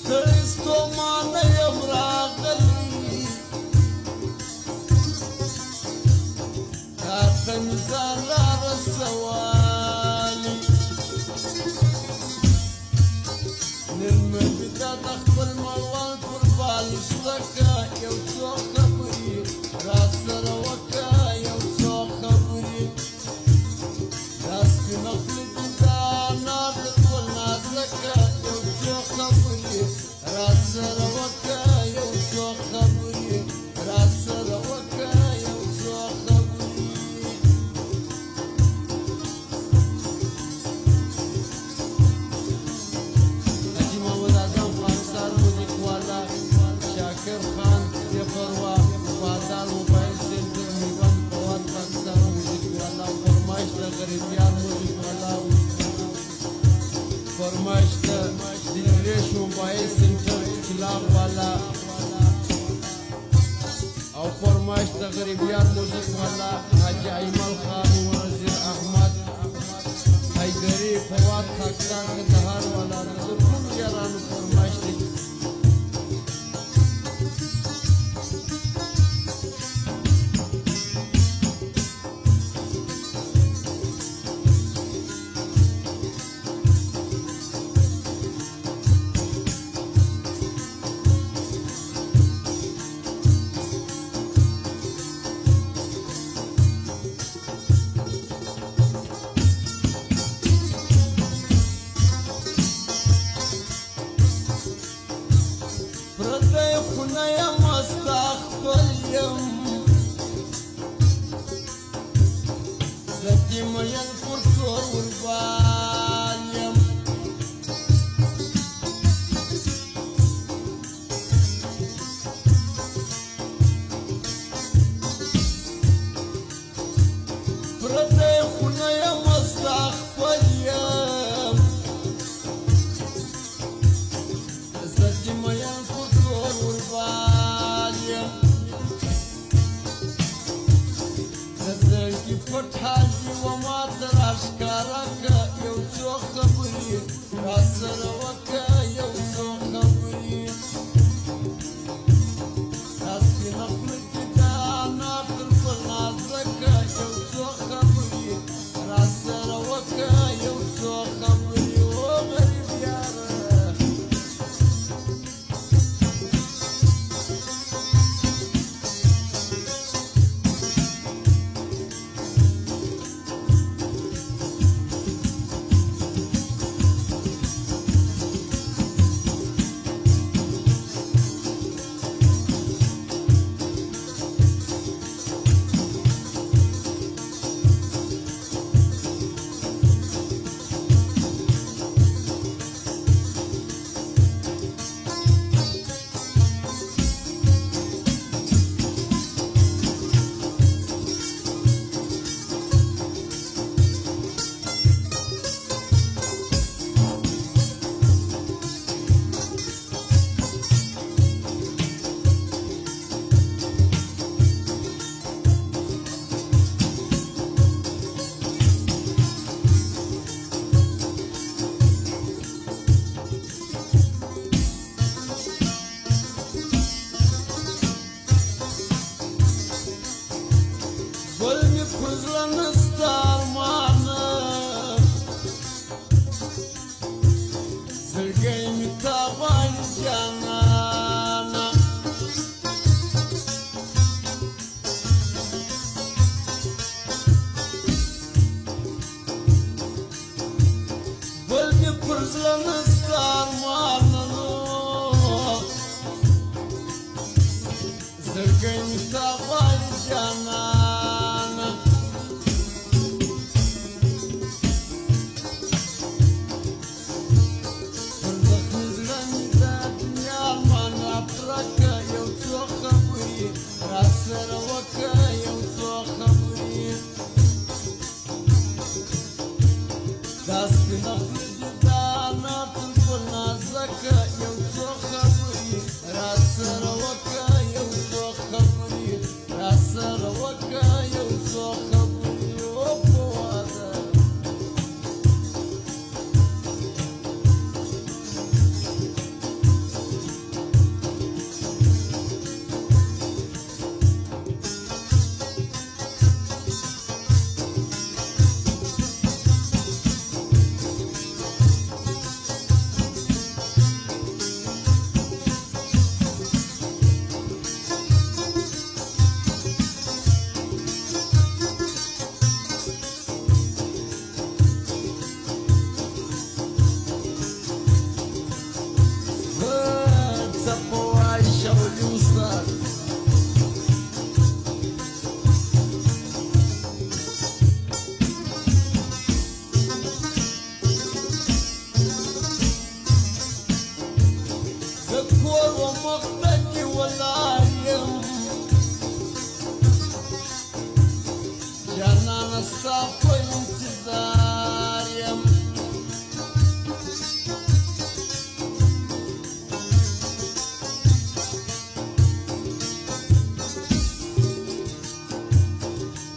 ستومانه یم راغلی راته مې ځان رارسوالي نن مې بېده د خپل مړوند پر بال شته که یو څو خبرې راسره وکړه یو څو خبرې دا سپینه خوله دې دا انار د ګل نازکه یو څو خبرې راسره وکړه یو څو خبرې راسره وکړه یو څو خبرې حاجي محمد اعظم خاکسار موزیک والا شاکر خان بېپروا وفادار موبایل سینټر میوند فواد خاکسار موزیک والا فرمایش د غریبیار موزیک والا فرمایش د دلریش موبایل سینټر چلاغ والا او فرمایش د غریبیار موزیک والا حاجي ایمل خان وزیر احمد حیدري فواد خاکسار کندهار والا د ټولو یارانو فرمایش دی پردی خونه یم ستا خپل یم زه دې مین پر کور وربال یم پردی خونه یم ستا خپل یم زه دې مین زدرګي پټ حاجي وما ته راښکاره که یو څو خبرې راسره وکړه یو څو خبرې دا سپینه خوله دې دا انار تر خپل نازکه یو څو خبرې راسره وکړه یو څو خبرې او غریب یاره گل می پرزله نسته ارمانه زړګی می تا غواړي جانانه گل می پرزله نسته ارمانه زړګی می تا غواړي جانانه راسره وکړه یو څو خبرې دا سپینه خوله دې دا انار تر ګل نازکه یو څو خبرې راسره وکړه یو څو خبرې مختك ولايم جانا نستاق انتظار يم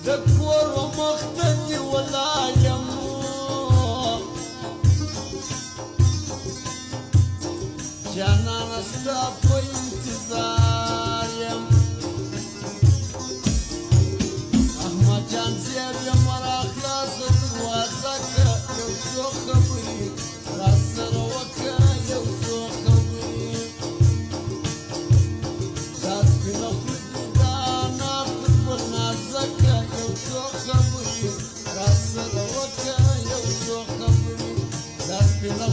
دكور مختك ولايم جانا نستاق انتظار يم احمد جان زير يمر اخلاص دروازك يوسو خبري راسر وكا يوسو خبري داس بنا خدانا قبل نازك يوسو خبري راسر وكا يوسو خبري داس بنا